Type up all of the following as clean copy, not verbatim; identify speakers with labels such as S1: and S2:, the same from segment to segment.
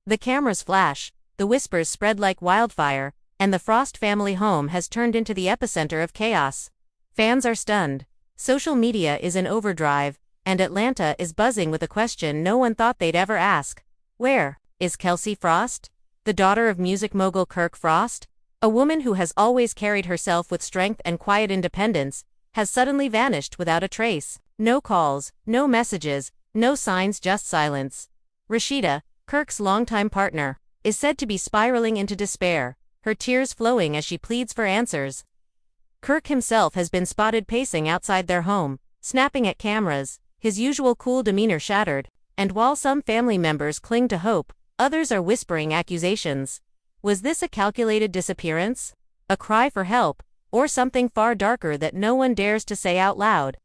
S1: The cameras flash, the whispers spread like wildfire, and the Frost family home has turned into the epicenter of chaos. Fans are stunned. Social media is in overdrive, and Atlanta is buzzing with a question no one thought they'd ever ask. Where is Kelsie Frost? The daughter of music mogul Kirk Frost? A woman who has always carried herself with strength and quiet independence, has suddenly vanished without a trace. No calls, no messages, no signs, just silence. Rashida, Kirk's longtime partner, is said to be spiraling into despair, her tears flowing as she pleads for answers. Kirk himself has been spotted pacing outside their home, snapping at cameras, his usual cool demeanor shattered, and while some family members cling to hope, others are whispering accusations. Was this a calculated disappearance? A cry for help? Or something far darker that no one dares to say out loud?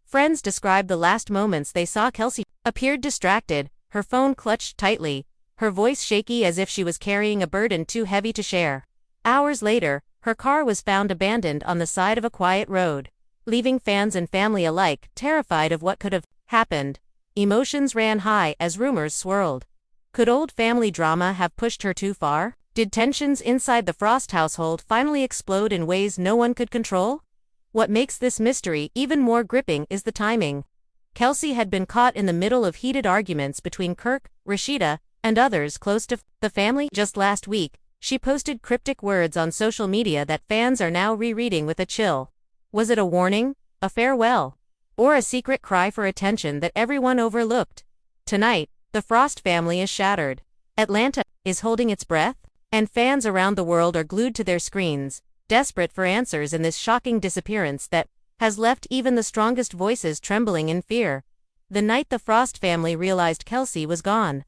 S1: Friends describe the last moments they saw Kelsie appeared distracted, her phone clutched tightly, her voice shaky as if she was carrying a burden too heavy to share. Hours later, her car was found abandoned on the side of a quiet road, leaving fans and family alike terrified of what could have happened. Emotions ran high as rumors swirled. Could old family drama have pushed her too far? Did tensions inside the Frost household finally explode in ways no one could control? What makes this mystery even more gripping is the timing. Kelsie had been caught in the middle of heated arguments between Kirk, Rashida, and others close to the family. Just last week, she posted cryptic words on social media that fans are now rereading with a chill. Was it a warning, a farewell, or a secret cry for attention that everyone overlooked? Tonight, the Frost family is shattered. Atlanta is holding its breath, and fans around the world are glued to their screens, desperate for answers in this shocking disappearance that has left even the strongest voices trembling in fear. The night the Frost family realized Kelsie was gone,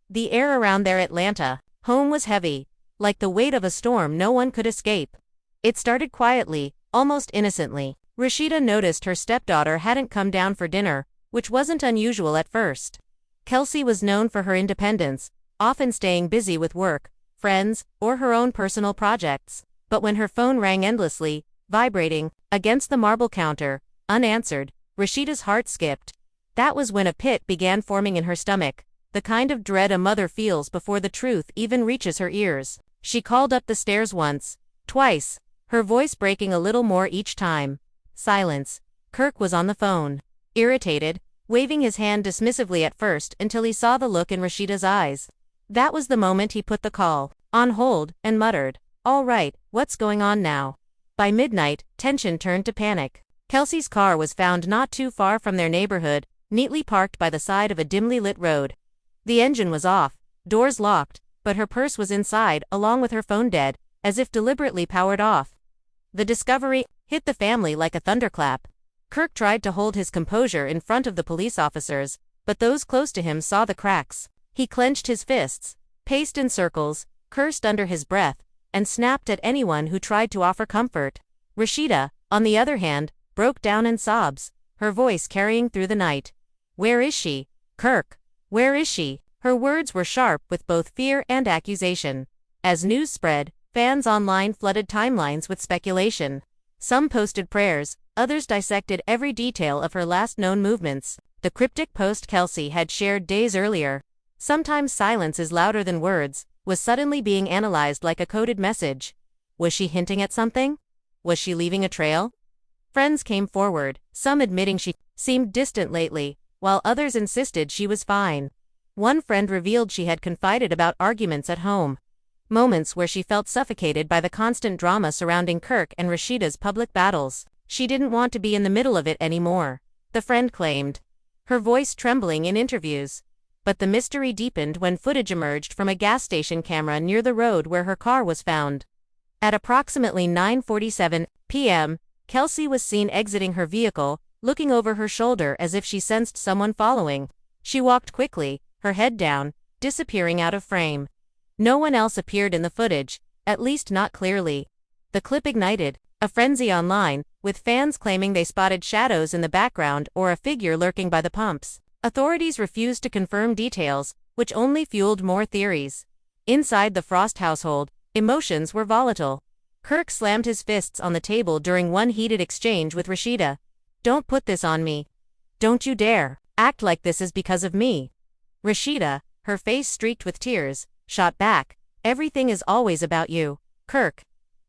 S1: the air around their Atlanta home was heavy, like the weight of a storm no one could escape. It started quietly, almost innocently. Rashida noticed her stepdaughter hadn't come down for dinner, which wasn't unusual at first. Kelsie was known for her independence, often staying busy with work, friends, or her own personal projects. But when her phone rang endlessly, vibrating, against the marble counter, unanswered, Rashida's heart skipped. That was when a pit began forming in her stomach, the kind of dread a mother feels before the truth even reaches her ears. She called up the stairs once, twice, her voice breaking a little more each time. Silence. Kirk was on the phone, irritated, waving his hand dismissively at first until he saw the look in Rashida's eyes. That was the moment he put the call on hold and muttered, "All right, what's going on now?" By midnight, tension turned to panic. Kelsie's car was found not too far from their neighborhood, neatly parked by the side of a dimly lit road. The engine was off, doors locked, but her purse was inside along with her phone dead, as if deliberately powered off. The discovery hit the family like a thunderclap. Kirk tried to hold his composure in front of the police officers, but those close to him saw the cracks. He clenched his fists, paced in circles, cursed under his breath, and snapped at anyone who tried to offer comfort. Rashida, on the other hand, broke down in sobs, her voice carrying through the night. "Where is she? Kirk, where is she?" Her words were sharp with both fear and accusation. As news spread, fans online flooded timelines with speculation. Some posted prayers, others dissected every detail of her last known movements. The cryptic post Kelsie had shared days earlier, "Sometimes silence is louder than words," was suddenly being analyzed like a coded message. Was she hinting at something? Was she leaving a trail? Friends came forward, some admitting she seemed distant lately, while others insisted she was fine. One friend revealed she had confided about arguments at home, moments where she felt suffocated by the constant drama surrounding Kirk and Rashida's public battles. She didn't want to be in the middle of it anymore, the friend claimed, her voice trembling in interviews. But the mystery deepened when footage emerged from a gas station camera near the road where her car was found. At approximately 9:47 p.m., Kelsie was seen exiting her vehicle, looking over her shoulder as if she sensed someone following. She walked quickly, her head down, disappearing out of frame. No one else appeared in the footage, at least not clearly. The clip ignited a frenzy online, with fans claiming they spotted shadows in the background or a figure lurking by the pumps. Authorities refused to confirm details, which only fueled more theories. Inside the Frost household, emotions were volatile. Kirk slammed his fists on the table during one heated exchange with Rashida. "Don't put this on me. Don't you dare act like this is because of me." Rashida, her face streaked with tears, shot back, "Everything is always about you, Kirk.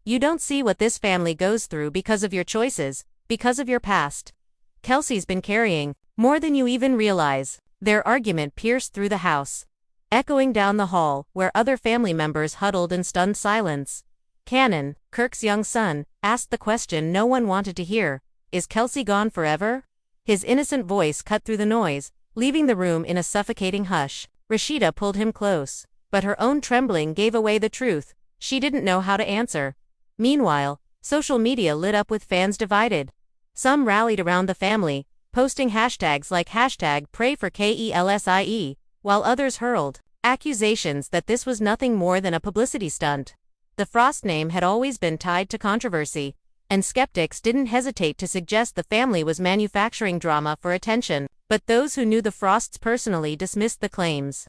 S1: You don't see what this family goes through because of your choices, because of your past. Kelsie's been carrying more than you even realize." Their argument pierced through the house, echoing down the hall, where other family members huddled in stunned silence. Cannon, Kirk's young son, asked the question no one wanted to hear: "Is Kelsie gone forever?" His innocent voice cut through the noise, leaving the room in a suffocating hush. Rashida pulled him close, but her own trembling gave away the truth. She didn't know how to answer. Meanwhile, social media lit up with fans divided. Some rallied around the family, posting hashtags like #PrayForKelsie, while others hurled accusations that this was nothing more than a publicity stunt. The Frost name had always been tied to controversy, and skeptics didn't hesitate to suggest the family was manufacturing drama for attention, but those who knew the Frosts personally dismissed the claims.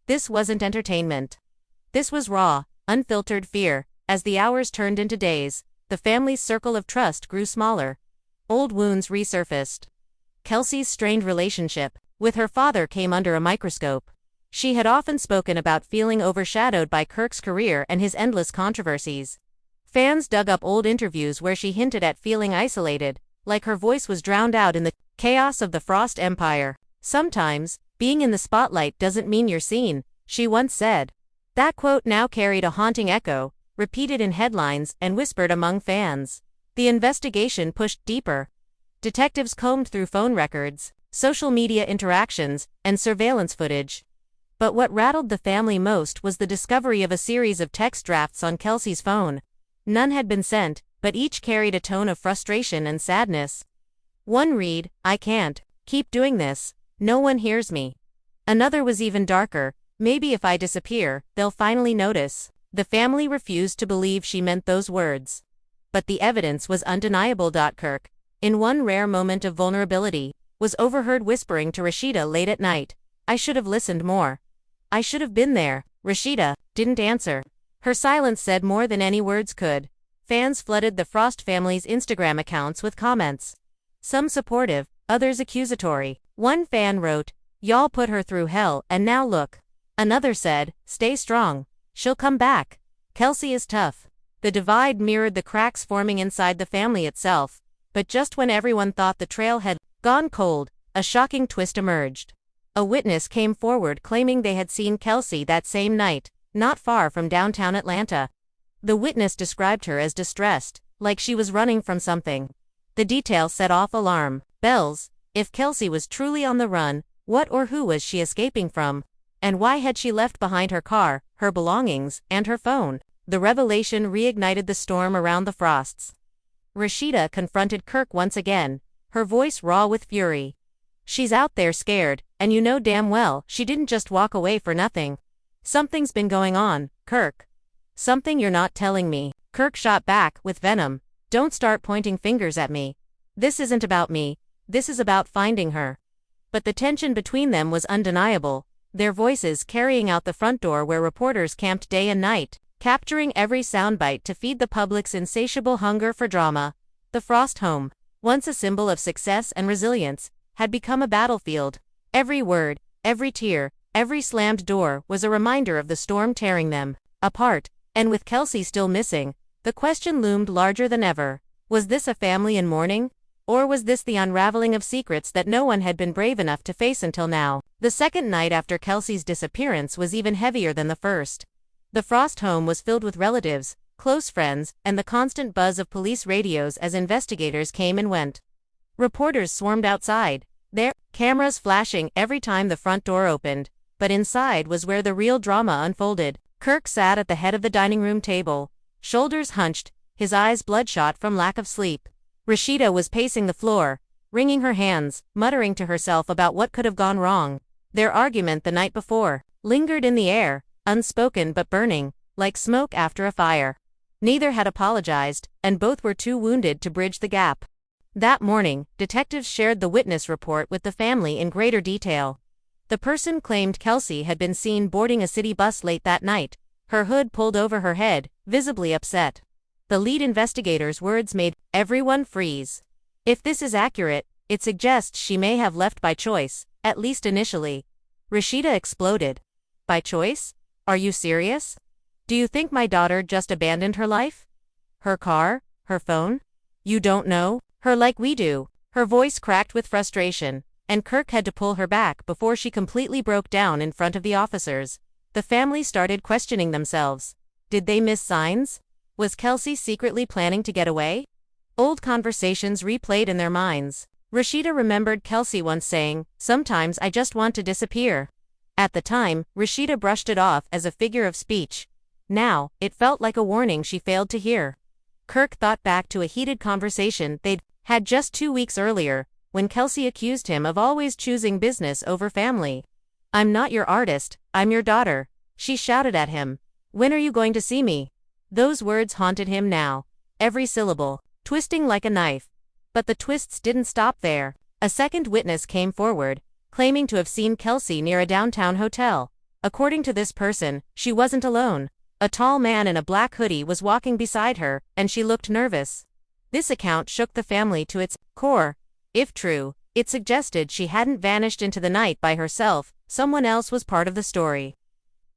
S1: This wasn't entertainment. This was raw, unfiltered fear. As the hours turned into days, the family's circle of trust grew smaller. Old wounds resurfaced. Kelsie's strained relationship with her father came under a microscope. She had often spoken about feeling overshadowed by Kirk's career and his endless controversies. Fans dug up old interviews where she hinted at feeling isolated, like her voice was drowned out in the chaos of the Frost Empire. "Sometimes, being in the spotlight doesn't mean you're seen," she once said. That quote now carried a haunting echo, repeated in headlines and whispered among fans. The investigation pushed deeper. Detectives combed through phone records, social media interactions, and surveillance footage. But what rattled the family most was the discovery of a series of text drafts on Kelsie's phone. None had been sent, but each carried a tone of frustration and sadness. One read, "I can't keep doing this. No one hears me." Another was even darker, "Maybe if I disappear, they'll finally notice." The family refused to believe she meant those words. But the evidence was undeniable. Kirk, in one rare moment of vulnerability, was overheard whispering to Rashida late at night, "I should have listened more. I should have been there." Rashida didn't answer. Her silence said more than any words could. Fans flooded the Frost family's Instagram accounts with comments. Some supportive, others accusatory. One fan wrote, "Y'all put her through hell and now look." Another said, "Stay strong. She'll come back. Kelsie is tough." The divide mirrored the cracks forming inside the family itself. But just when everyone thought the trail had gone cold, a shocking twist emerged. A witness came forward claiming they had seen Kelsie that same night, not far from downtown Atlanta. The witness described her as distressed, like she was running from something. The details set off alarm bells. If Kelsie was truly on the run, what or who was she escaping from? And why had she left behind her car, her belongings, and her phone? The revelation reignited the storm around the Frosts. Rashida confronted Kirk once again, her voice raw with fury. "She's out there scared, and you know damn well she didn't just walk away for nothing. Something's been going on, Kirk. Something you're not telling me." Kirk shot back with venom, "Don't start pointing fingers at me. This isn't about me, this is about finding her." But the tension between them was undeniable, their voices carrying out the front door where reporters camped day and night, capturing every soundbite to feed the public's insatiable hunger for drama. The Frost home, once a symbol of success and resilience, had become a battlefield. Every word, every tear, every slammed door was a reminder of the storm tearing them apart, and with Kelsie still missing, the question loomed larger than ever. Was this a family in mourning? Or was this the unraveling of secrets that no one had been brave enough to face until now? The second night after Kelsie's disappearance was even heavier than the first. The Frost home was filled with relatives, close friends, and the constant buzz of police radios as investigators came and went. Reporters swarmed outside, their cameras flashing every time the front door opened, but inside was where the real drama unfolded. Kirk sat at the head of the dining room table, shoulders hunched, his eyes bloodshot from lack of sleep. Rashida was pacing the floor, wringing her hands, muttering to herself about what could have gone wrong. Their argument the night before lingered in the air, unspoken but burning, like smoke after a fire. Neither had apologized, and both were too wounded to bridge the gap. That morning, detectives shared the witness report with the family in greater detail. The person claimed Kelsie had been seen boarding a city bus late that night, her hood pulled over her head, visibly upset. The lead investigator's words made everyone freeze. If this is accurate, it suggests she may have left by choice, at least initially. Rashida exploded. By choice? Are you serious? Do you think my daughter just abandoned her life? Her car? Her phone? You don't know her like we do." Her voice cracked with frustration, and Kirk had to pull her back before she completely broke down in front of the officers. The family started questioning themselves. Did they miss signs? Was Kelsie secretly planning to get away? Old conversations replayed in their minds. Rashida remembered Kelsie once saying, "Sometimes I just want to disappear." At the time, Rashida brushed it off as a figure of speech. Now, it felt like a warning she failed to hear. Kirk thought back to a heated conversation they'd had just 2 weeks earlier, when Kelsie accused him of always choosing business over family. "I'm not your artist, I'm your daughter," she shouted at him. "When are you going to see me?" Those words haunted him now, every syllable, twisting like a knife. But the twists didn't stop there. A second witness came forward, claiming to have seen Kelsie near a downtown hotel. According to this person, she wasn't alone. A tall man in a black hoodie was walking beside her, and she looked nervous. This account shook the family to its core. If true, it suggested she hadn't vanished into the night by herself, someone else was part of the story.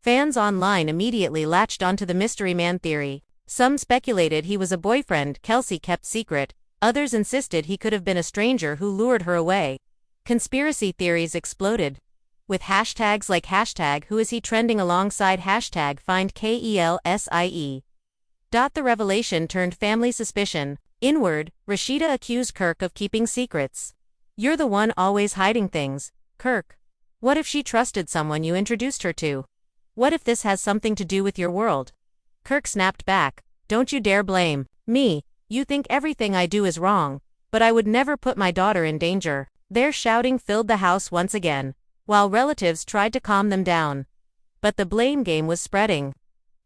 S1: Fans online immediately latched onto the mystery man theory. Some speculated he was a boyfriend Kelsie kept secret, others insisted he could have been a stranger who lured her away. Conspiracy theories exploded, with hashtags like #WhoIsHe trending alongside #FindKelsie. The revelation turned family suspicion inward. Rashida accused Kirk of keeping secrets. "You're the one always hiding things, Kirk. What if she trusted someone you introduced her to? What if this has something to do with your world?" Kirk snapped back, "Don't you dare blame me. You think everything I do is wrong, but I would never put my daughter in danger." Their shouting filled the house once again, while relatives tried to calm them down. But the blame game was spreading.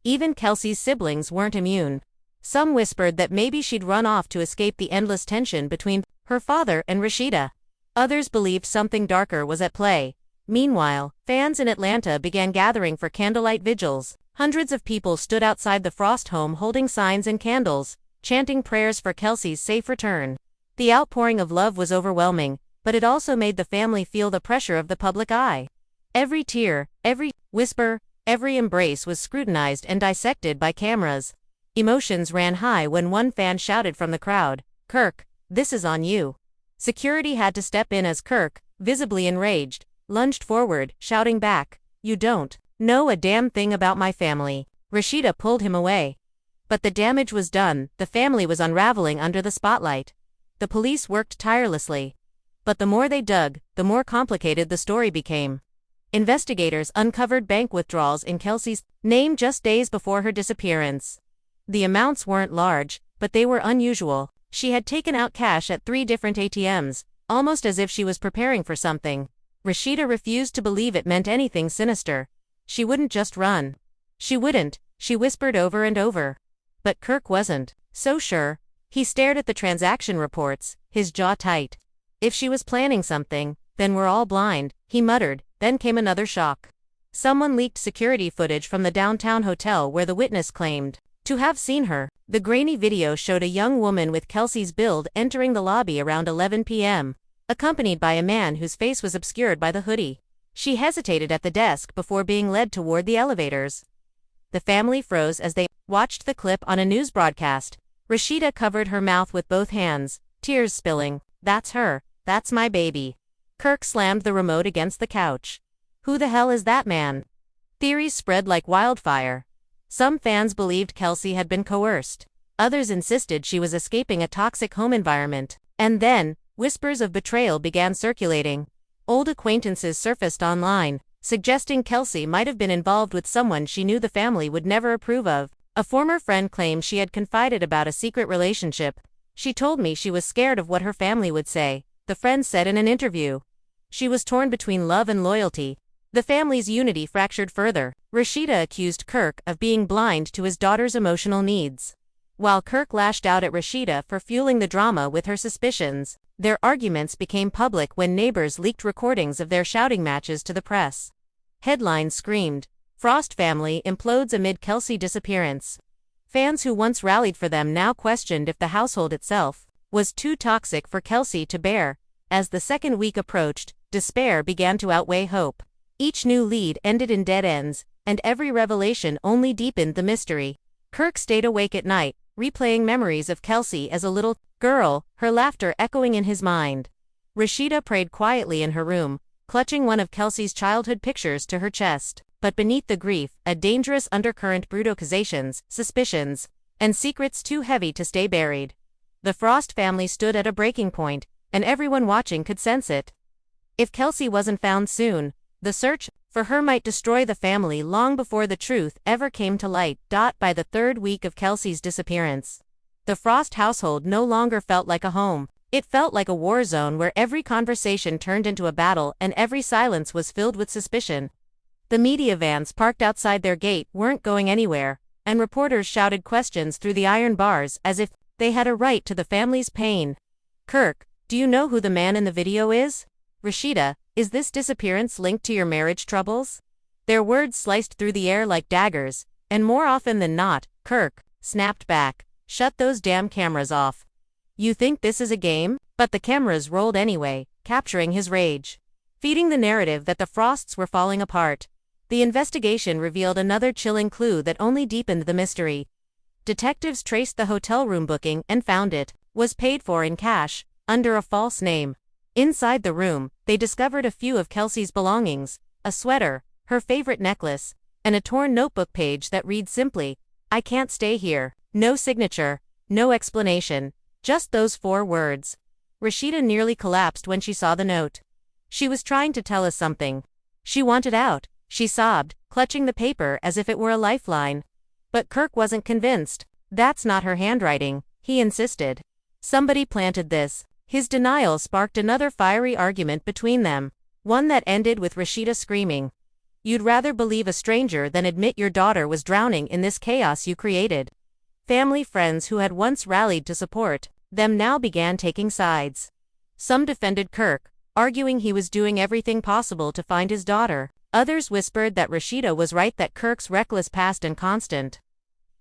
S1: Even Kelsie's siblings weren't immune. Some whispered that maybe she'd run off to escape the endless tension between her father and Rashida. Others believed something darker was at play. Meanwhile, fans in Atlanta began gathering for candlelight vigils. Hundreds of people stood outside the Frost home holding signs and candles, chanting prayers for Kelsie's safe return. The outpouring of love was overwhelming, but it also made the family feel the pressure of the public eye. Every tear, every whisper, every embrace was scrutinized and dissected by cameras. Emotions ran high when one fan shouted from the crowd, "Kirk, this is on you." Security had to step in as Kirk, visibly enraged, lunged forward, shouting back, "You don't know a damn thing about my family." Rashida pulled him away. But the damage was done. The family was unraveling under the spotlight. The police worked tirelessly. But the more they dug, the more complicated the story became. Investigators uncovered bank withdrawals in Kelsie's name just days before her disappearance. The amounts weren't large, but they were unusual. She had taken out cash at 3 different ATMs, almost as if she was preparing for something. Rashida refused to believe it meant anything sinister. She wouldn't just run. She wouldn't, she whispered over and over. But Kirk wasn't so sure. He stared at the transaction reports, his jaw tight. "If she was planning something, then we're all blind," he muttered. Then came another shock. Someone leaked security footage from the downtown hotel where the witness claimed to have seen her. The grainy video showed a young woman with Kelsie's build entering the lobby around 11 p.m., accompanied by a man whose face was obscured by the hoodie. She hesitated at the desk before being led toward the elevators. The family froze as they watched the clip on a news broadcast. Rashida covered her mouth with both hands, tears spilling. "That's her. That's my baby." Kirk slammed the remote against the couch. "Who the hell is that man?" Theories spread like wildfire. Some fans believed Kelsie had been coerced. Others insisted she was escaping a toxic home environment. And then, whispers of betrayal began circulating. Old acquaintances surfaced online, suggesting Kelsie might have been involved with someone she knew the family would never approve of. A former friend claimed she had confided about a secret relationship. "She told me she was scared of what her family would say," the friend said in an interview. She was torn between love and loyalty. The family's unity fractured further. Rashida accused Kirk of being blind to his daughter's emotional needs. While Kirk lashed out at Rashida for fueling the drama with her suspicions, their arguments became public when neighbors leaked recordings of their shouting matches to the press. Headlines screamed, "Frost family implodes amid Kelsie disappearance." Fans who once rallied for them now questioned if the household itself was too toxic for Kelsie to bear. As the second week approached, despair began to outweigh hope. Each new lead ended in dead ends, and every revelation only deepened the mystery. Kirk stayed awake at night, replaying memories of Kelsie as a little girl, her laughter echoing in his mind. Rashida prayed quietly in her room, clutching one of Kelsie's childhood pictures to her chest. But beneath the grief, a dangerous undercurrent brewed accusations, suspicions, and secrets too heavy to stay buried. The Frost family stood at a breaking point, and everyone watching could sense it. If Kelsie wasn't found soon, the search for her might destroy the family long before the truth ever came to light. By the third week of Kelsie's disappearance, the Frost household no longer felt like a home. It felt like a war zone where every conversation turned into a battle and every silence was filled with suspicion. The media vans parked outside their gate weren't going anywhere, and reporters shouted questions through the iron bars as if they had a right to the family's pain. Kirk, do you know who the man in the video is? Rashida, is this disappearance linked to your marriage troubles? Their words sliced through the air like daggers, and more often than not, Kirk snapped back, "Shut those damn cameras off. You think this is a game?" But the cameras rolled anyway, capturing his rage, feeding the narrative that the Frosts were falling apart. The investigation revealed another chilling clue that only deepened the mystery. Detectives traced the hotel room booking and found it was paid for in cash, under a false name. Inside the room, they discovered a few of Kelsie's belongings, a sweater, her favorite necklace, and a torn notebook page that read simply, "I can't stay here." No signature, no explanation, just those 4 words. Rashida nearly collapsed when she saw the note. She was trying to tell us something. She wanted out, she sobbed, clutching the paper as if it were a lifeline. But Kirk wasn't convinced. "That's not her handwriting," he insisted. "Somebody planted this." His denial sparked another fiery argument between them, one that ended with Rashida screaming, "You'd rather believe a stranger than admit your daughter was drowning in this chaos you created." Family friends who had once rallied to support them now began taking sides. Some defended Kirk, arguing he was doing everything possible to find his daughter. Others whispered that Rashida was right, that Kirk's reckless past and constant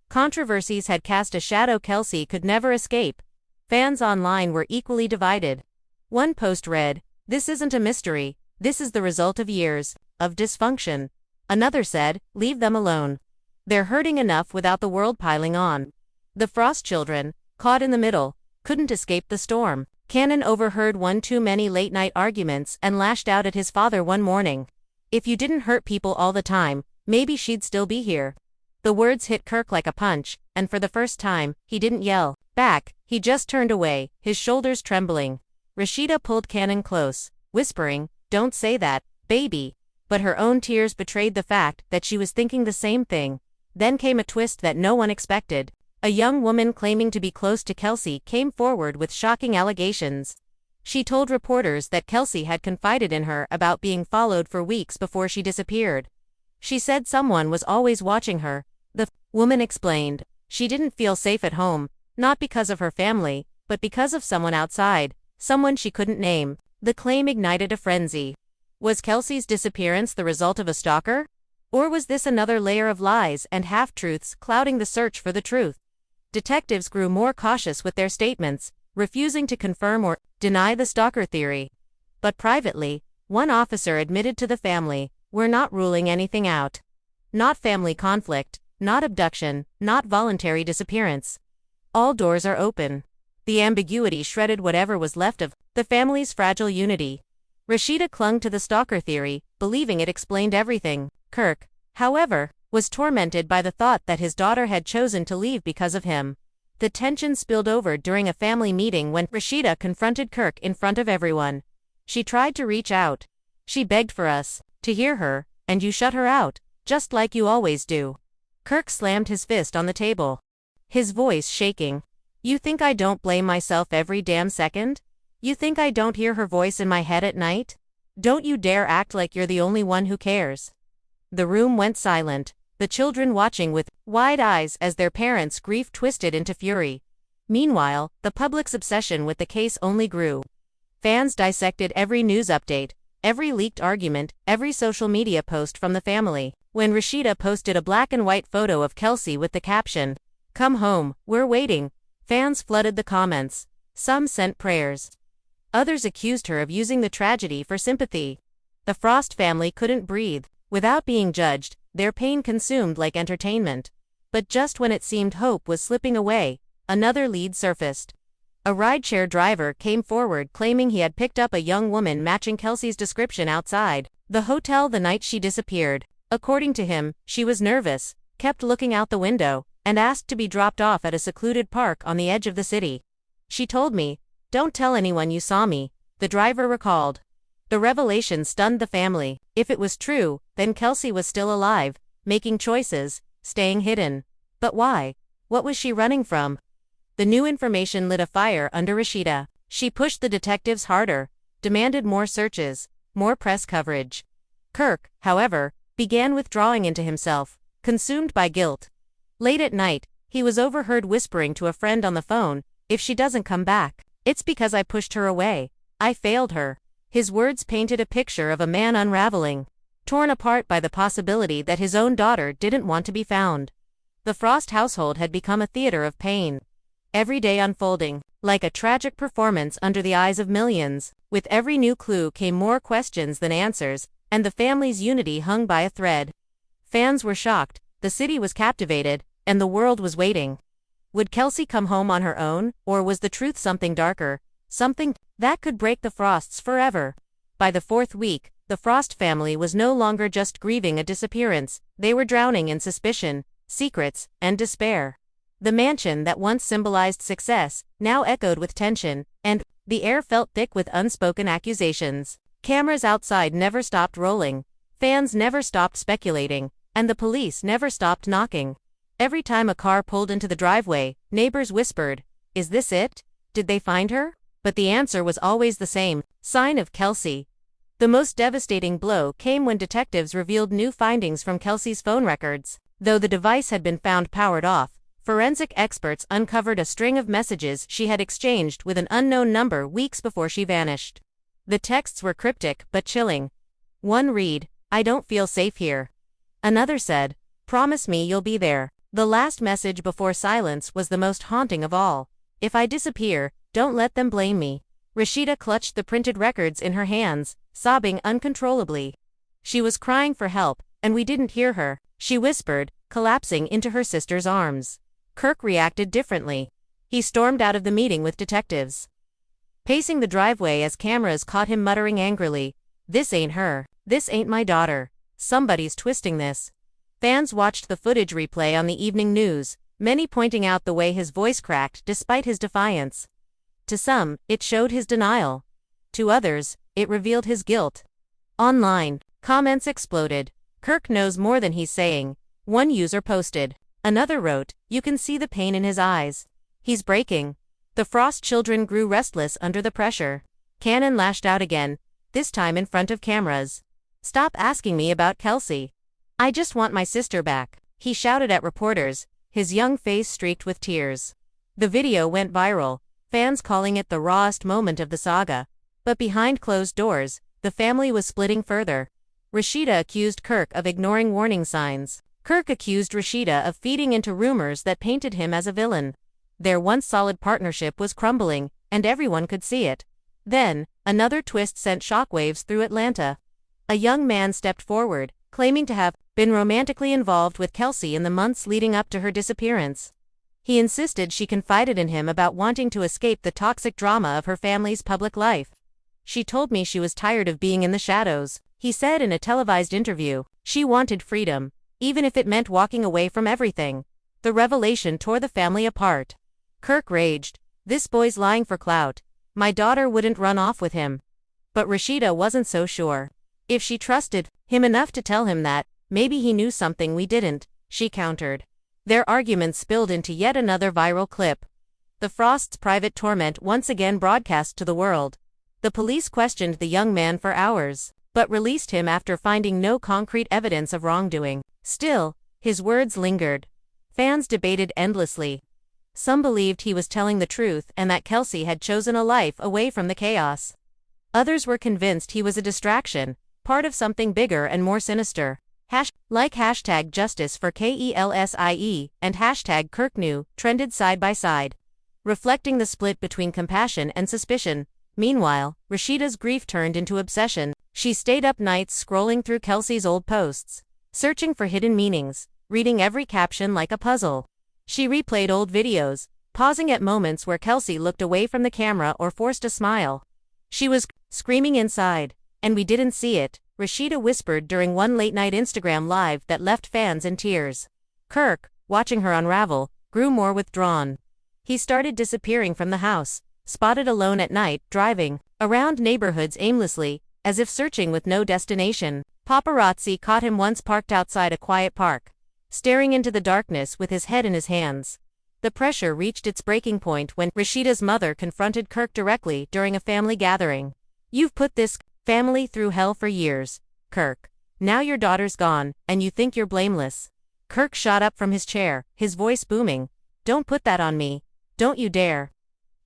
S1: controversies had cast a shadow Kelsie could never escape. Fans online were equally divided. One post read, "This isn't a mystery, this is the result of years of dysfunction." Another said, "Leave them alone. They're hurting enough without the world piling on." The Frost children, caught in the middle, couldn't escape the storm. Cannon overheard one too many late-night arguments and lashed out at his father one morning. "If you didn't hurt people all the time, maybe she'd still be here." The words hit Kirk like a punch, and for the first time, he didn't yell back, he just turned away, his shoulders trembling. Rashida pulled Cannon close, whispering, "Don't say that, baby." But her own tears betrayed the fact that she was thinking the same thing. Then came a twist that no one expected. A young woman claiming to be close to Kelsie came forward with shocking allegations. She told reporters that Kelsie had confided in her about being followed for weeks before she disappeared. She said someone was always watching her. The woman explained, she didn't feel safe at home, not because of her family, but because of someone outside, someone she couldn't name. The claim ignited a frenzy. Was Kelsie's disappearance the result of a stalker? Or was this another layer of lies and half-truths clouding the search for the truth? Detectives grew more cautious with their statements, refusing to confirm or deny the stalker theory. But privately, one officer admitted to the family, "We're not ruling anything out. Not family conflict, not abduction, not voluntary disappearance. All doors are open." The ambiguity shredded whatever was left of the family's fragile unity. Rashida clung to the stalker theory, believing it explained everything. Kirk, however, was tormented by the thought that his daughter had chosen to leave because of him. The tension spilled over during a family meeting when Rashida confronted Kirk in front of everyone. She tried to reach out. "She begged for us to hear her, and you shut her out, just like you always do." Kirk slammed his fist on the table, his voice shaking. "You think I don't blame myself every damn second? You think I don't hear her voice in my head at night? Don't you dare act like you're the only one who cares." The room went silent, the children watching with wide eyes as their parents' grief twisted into fury. Meanwhile, the public's obsession with the case only grew. Fans dissected every news update, every leaked argument, every social media post from the family. When Rashida posted a black and white photo of Kelsie with the caption, "Come home, we're waiting," fans flooded the comments. Some sent prayers. Others accused her of using the tragedy for sympathy. The Frost family couldn't breathe. Without being judged, their pain consumed like entertainment. But just when it seemed hope was slipping away, another lead surfaced. A rideshare driver came forward claiming he had picked up a young woman matching Kelsie's description outside the hotel the night she disappeared. According to him, she was nervous, kept looking out the window, and asked to be dropped off at a secluded park on the edge of the city. She told me, "Don't tell anyone you saw me," the driver recalled. The revelation stunned the family. If it was true, then Kelsie was still alive, making choices, staying hidden. But why? What was she running from? The new information lit a fire under Rashida. She pushed the detectives harder, demanded more searches, more press coverage. Kirk, however, began withdrawing into himself, consumed by guilt. Late at night, he was overheard whispering to a friend on the phone, "If she doesn't come back, it's because I pushed her away. I failed her." His words painted a picture of a man unraveling, torn apart by the possibility that his own daughter didn't want to be found. The Frost household had become a theater of pain. Every day unfolding, like a tragic performance under the eyes of millions. With every new clue came more questions than answers, and the family's unity hung by a thread. Fans were shocked, the city was captivated, and the world was waiting. Would Kelsie come home on her own, or was the truth something darker, something that could break the Frosts forever? By the fourth week, the Frost family was no longer just grieving a disappearance, they were drowning in suspicion, secrets, and despair. The mansion that once symbolized success now echoed with tension, and the air felt thick with unspoken accusations. Cameras outside never stopped rolling, fans never stopped speculating, and the police never stopped knocking. Every time a car pulled into the driveway, neighbors whispered, "Is this it? Did they find her?" But the answer was always the same: sign of Kelsie. The most devastating blow came when detectives revealed new findings from Kelsie's phone records. Though the device had been found powered off, forensic experts uncovered a string of messages she had exchanged with an unknown number weeks before she vanished. The texts were cryptic but chilling. One read, "I don't feel safe here." Another said, "Promise me you'll be there." The last message before silence was the most haunting of all. "If I disappear, don't let them blame me." Rashida clutched the printed records in her hands, sobbing uncontrollably. She was crying for help, and we didn't hear her, she whispered, collapsing into her sister's arms. Kirk reacted differently. He stormed out of the meeting with detectives, pacing the driveway as cameras caught him muttering angrily, "This ain't her. This ain't my daughter. Somebody's twisting this." Fans watched the footage replay on the evening news, many pointing out the way his voice cracked despite his defiance. To some, it showed his denial. To others, it revealed his guilt. Online, comments exploded. "Kirk knows more than he's saying," one user posted. Another wrote, "You can see the pain in his eyes. He's breaking." The Frost children grew restless under the pressure. Cannon lashed out again, this time in front of cameras. "Stop asking me about Kelsie. I just want my sister back," he shouted at reporters, his young face streaked with tears. The video went viral, fans calling it the rawest moment of the saga. But behind closed doors, the family was splitting further. Rashida accused Kirk of ignoring warning signs. Kirk accused Rashida of feeding into rumors that painted him as a villain. Their once solid partnership was crumbling, and everyone could see it. Then, another twist sent shockwaves through Atlanta. A young man stepped forward, claiming to have been romantically involved with Kelsie in the months leading up to her disappearance. He insisted she confided in him about wanting to escape the toxic drama of her family's public life. "She told me she was tired of being in the shadows," he said in a televised interview. "She wanted freedom, even if it meant walking away from everything." The revelation tore the family apart. Kirk raged, "This boy's lying for clout. My daughter wouldn't run off with him." But Rashida wasn't so sure. "If she trusted him enough to tell him that, maybe he knew something we didn't," she countered. Their arguments spilled into yet another viral clip. The Frost's private torment once again broadcast to the world. The police questioned the young man for hours, but released him after finding no concrete evidence of wrongdoing. Still, his words lingered. Fans debated endlessly. Some believed he was telling the truth and that Kelsie had chosen a life away from the chaos. Others were convinced he was a distraction, part of something bigger and more sinister. Hashtag Justice for Kelsie and hashtag KirkKnew trended side by side, reflecting the split between compassion and suspicion. Meanwhile, Rashida's grief turned into obsession. She stayed up nights scrolling through Kelsie's old posts, searching for hidden meanings, reading every caption like a puzzle. She replayed old videos, pausing at moments where Kelsie looked away from the camera or forced a smile. She was screaming inside, and we didn't see it, Rashida whispered during one late-night Instagram live that left fans in tears. Kirk, watching her unravel, grew more withdrawn. He started disappearing from the house, spotted alone at night, driving around neighborhoods aimlessly, as if searching with no destination. Paparazzi caught him once parked outside a quiet park, staring into the darkness with his head in his hands. The pressure reached its breaking point when Rashida's mother confronted Kirk directly during a family gathering. "You've put this family through hell for years, Kirk. Now your daughter's gone, and you think you're blameless." Kirk shot up from his chair, his voice booming. "Don't put that on me. Don't you dare."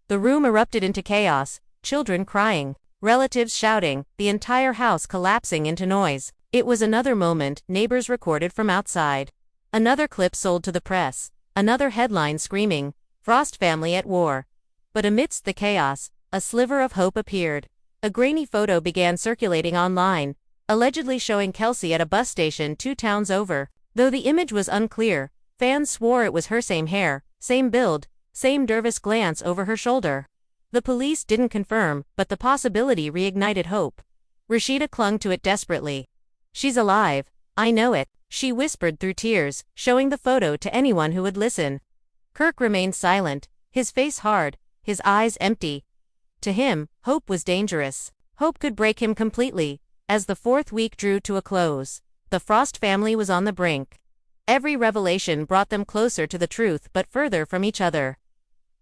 S1: The room erupted into chaos, children crying, relatives shouting, the entire house collapsing into noise. It was another moment neighbors recorded from outside. Another clip sold to the press. Another headline screaming, "Frost family at war." But amidst the chaos, a sliver of hope appeared. A grainy photo began circulating online, allegedly showing Kelsie at a bus station 2 towns over. Though the image was unclear, fans swore it was her: same hair, same build, same nervous glance over her shoulder. The police didn't confirm, but the possibility reignited hope. Rashida clung to it desperately. "She's alive, I know it," she whispered through tears, showing the photo to anyone who would listen. Kirk remained silent, his face hard, his eyes empty. To him, hope was dangerous. Hope could break him completely. As the 4th week drew to a close, the Frost family was on the brink. Every revelation brought them closer to the truth but further from each other.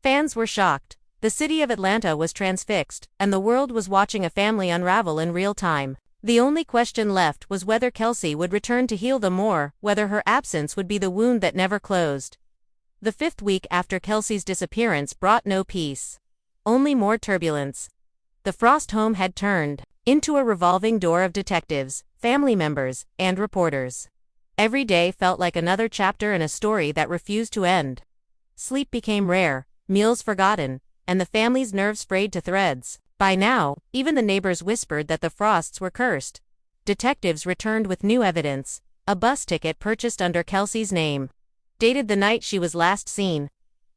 S1: Fans were shocked. The city of Atlanta was transfixed, and the world was watching a family unravel in real time. The only question left was whether Kelsie would return to heal them or whether her absence would be the wound that never closed. The 5th week after Kelsie's disappearance brought no peace. Only more turbulence. The Frost home had turned into a revolving door of detectives, family members, and reporters. Every day felt like another chapter in a story that refused to end. Sleep became rare, meals forgotten, and the family's nerves frayed to threads. By now, even the neighbors whispered that the Frosts were cursed. Detectives returned with new evidence: a bus ticket purchased under Kelsie's name, dated the night she was last seen.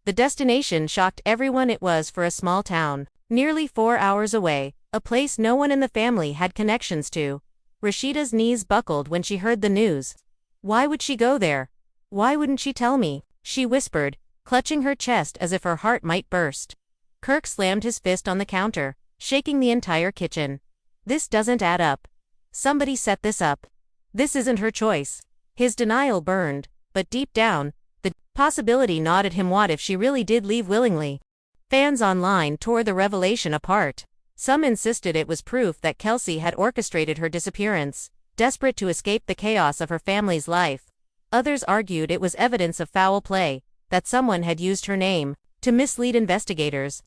S1: The destination shocked everyone. It was for a small town, nearly 4 hours away, a place no one in the family had connections to. Rashida's knees buckled when she heard the news. Why would she go there? Why wouldn't she tell me? She whispered, clutching her chest as if her heart might burst. Kirk slammed his fist on the counter, shaking the entire kitchen. "This doesn't add up. Somebody set this up. This isn't her choice." His denial burned, but deep down, the possibility gnawed him. What if she really did leave willingly? Fans online tore the revelation apart. Some insisted it was proof that Kelsie had orchestrated her disappearance, desperate to escape the chaos of her family's life. Others argued it was evidence of foul play, that someone had used her name to mislead investigators.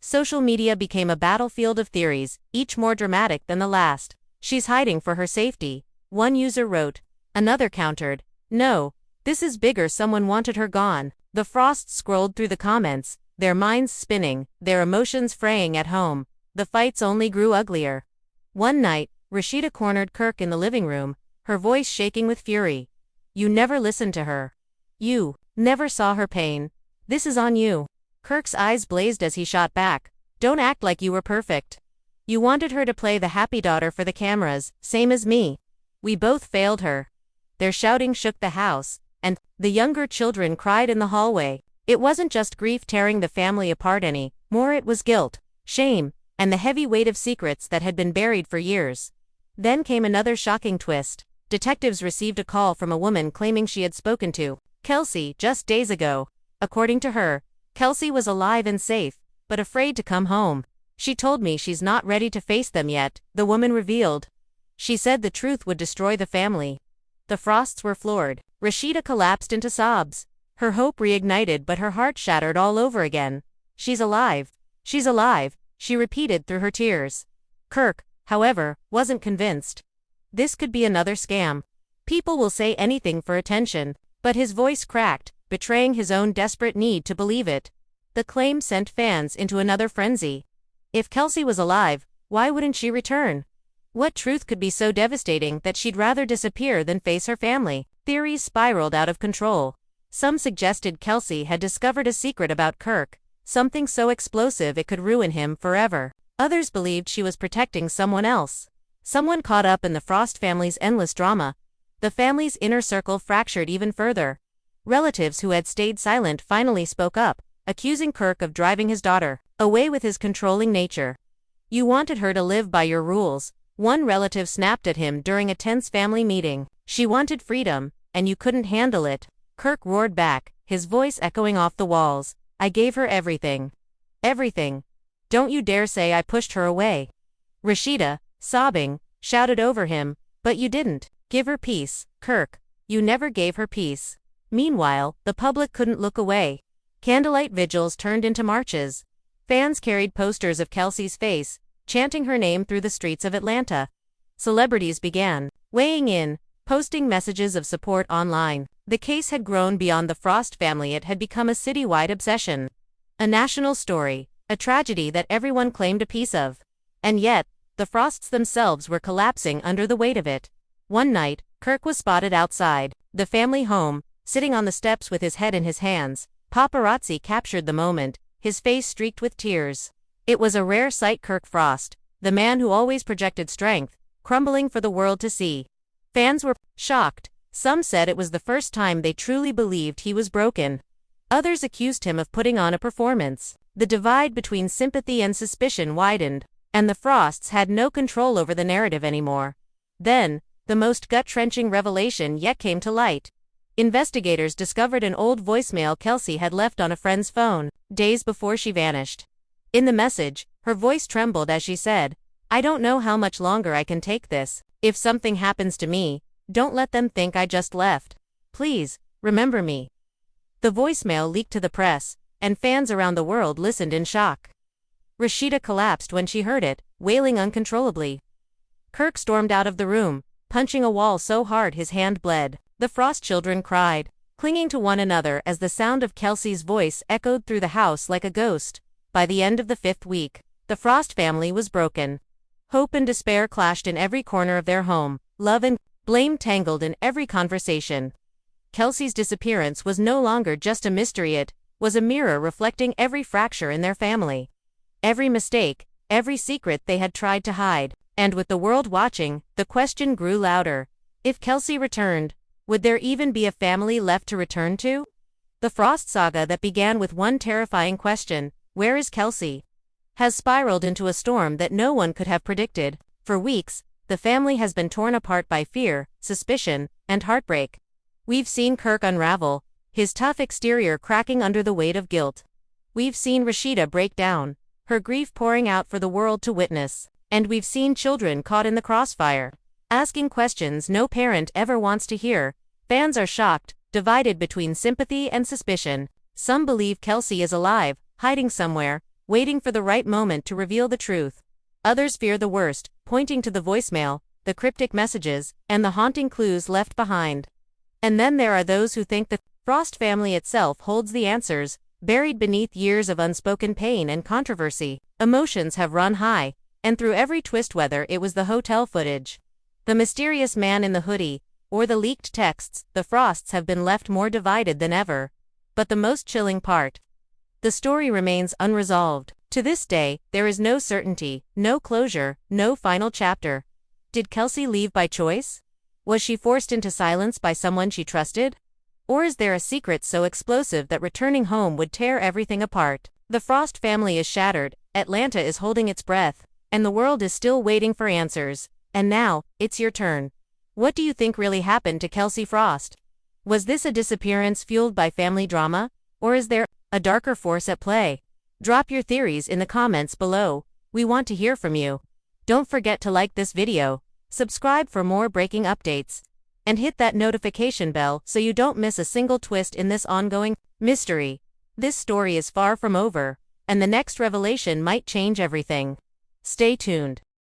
S1: Social media became a battlefield of theories, each more dramatic than the last. "She's hiding for her safety," one user wrote. Another countered, "No, this is bigger, someone wanted her gone." The Frosts scrolled through the comments, their minds spinning, their emotions fraying at home. The fights only grew uglier. One night, Rashida cornered Kirk in the living room, her voice shaking with fury. "You never listened to her. You never saw her pain. This is on you." Kirk's eyes blazed as he shot back. "Don't act like you were perfect. You wanted her to play the happy daughter for the cameras, same as me. We both failed her." Their shouting shook the house, and the younger children cried in the hallway. It wasn't just grief tearing the family apart anymore, it was guilt, shame, and the heavy weight of secrets that had been buried for years. Then came another shocking twist. Detectives received a call from a woman claiming she had spoken to Kelsie just days ago. According to her, Kelsie was alive and safe, but afraid to come home. "She told me she's not ready to face them yet," the woman revealed. She said the truth would destroy the family. The Frosts were floored. Rashida collapsed into sobs. Her hope reignited, but her heart shattered all over again. "She's alive. She's alive," she repeated through her tears. Kirk, however, wasn't convinced. This could be another scam. People will say anything for attention, but his voice cracked, betraying his own desperate need to believe it. The claim sent fans into another frenzy. If Kelsie was alive, why wouldn't she return? What truth could be so devastating that she'd rather disappear than face her family? Theories spiraled out of control. Some suggested Kelsie had discovered a secret about Kirk, something so explosive it could ruin him forever. Others believed she was protecting someone else. Someone caught up in the Frost family's endless drama. The family's inner circle fractured even further. Relatives who had stayed silent finally spoke up, accusing Kirk of driving his daughter away with his controlling nature. "You wanted her to live by your rules," one relative snapped at him during a tense family meeting. "She wanted freedom, and you couldn't handle it." Kirk roared back, his voice echoing off the walls. "I gave her everything. Everything. Don't you dare say I pushed her away." Rashida, sobbing, shouted over him, "But you didn't give her peace, Kirk. You never gave her peace." Meanwhile, the public couldn't look away. Candlelight vigils turned into marches. Fans carried posters of Kelsie's face, chanting her name through the streets of Atlanta. Celebrities began weighing in, posting messages of support online. The case had grown beyond the Frost family. It had become a citywide obsession. A national story, a tragedy that everyone claimed a piece of. And yet, the Frosts themselves were collapsing under the weight of it. One night, Kirk was spotted outside the family home, sitting on the steps with his head in his hands. Paparazzi captured the moment, his face streaked with tears. It was a rare sight. Kirk Frost, the man who always projected strength, crumbling for the world to see. Fans were shocked. Some said it was the first time they truly believed he was broken. Others accused him of putting on a performance. The divide between sympathy and suspicion widened, and the Frosts had no control over the narrative anymore. Then, the most gut-wrenching revelation yet came to light. Investigators discovered an old voicemail Kelsie had left on a friend's phone, days before she vanished. In the message, her voice trembled as she said, "I don't know how much longer I can take this. If something happens to me, don't let them think I just left. Please, remember me." The voicemail leaked to the press, and fans around the world listened in shock. Rashida collapsed when she heard it, wailing uncontrollably. Kirk stormed out of the room, punching a wall so hard his hand bled. The Frost children cried, clinging to one another as the sound of Kelsie's voice echoed through the house like a ghost. By the end of the 5th week, the Frost family was broken. Hope and despair clashed in every corner of their home. Love and blame tangled in every conversation. Kelsie's disappearance was no longer just a mystery. It was a mirror reflecting every fracture in their family. Every mistake, every secret they had tried to hide. And with the world watching, the question grew louder. If Kelsie returned, would there even be a family left to return to? The Frost saga that began with one terrifying question, "Where is Kelsie?" has spiraled into a storm that no one could have predicted. For weeks, the family has been torn apart by fear, suspicion, and heartbreak. We've seen Kirk unravel, his tough exterior cracking under the weight of guilt. We've seen Rashida break down, her grief pouring out for the world to witness. And we've seen children caught in the crossfire, asking questions no parent ever wants to hear. Fans are shocked, divided between sympathy and suspicion. Some believe Kelsie is alive, hiding somewhere, waiting for the right moment to reveal the truth. Others fear the worst, pointing to the voicemail, the cryptic messages, and the haunting clues left behind. And then there are those who think the Frost family itself holds the answers, buried beneath years of unspoken pain and controversy. Emotions have run high, and through every twist, whether it was the hotel footage, the mysterious man in the hoodie, or the leaked texts, the Frosts have been left more divided than ever. But the most chilling part, the story remains unresolved. To this day, there is no certainty, no closure, no final chapter. Did Kelsie leave by choice? Was she forced into silence by someone she trusted? Or is there a secret so explosive that returning home would tear everything apart? The Frost family is shattered, Atlanta is holding its breath, and the world is still waiting for answers. And now, it's your turn. What do you think really happened to Kelsie Frost? Was this a disappearance fueled by family drama? Or is there a darker force at play? Drop your theories in the comments below. We want to hear from you. Don't forget to like this video, subscribe for more breaking updates, and hit that notification bell so you don't miss a single twist in this ongoing mystery. This story is far from over, and the next revelation might change everything. Stay tuned.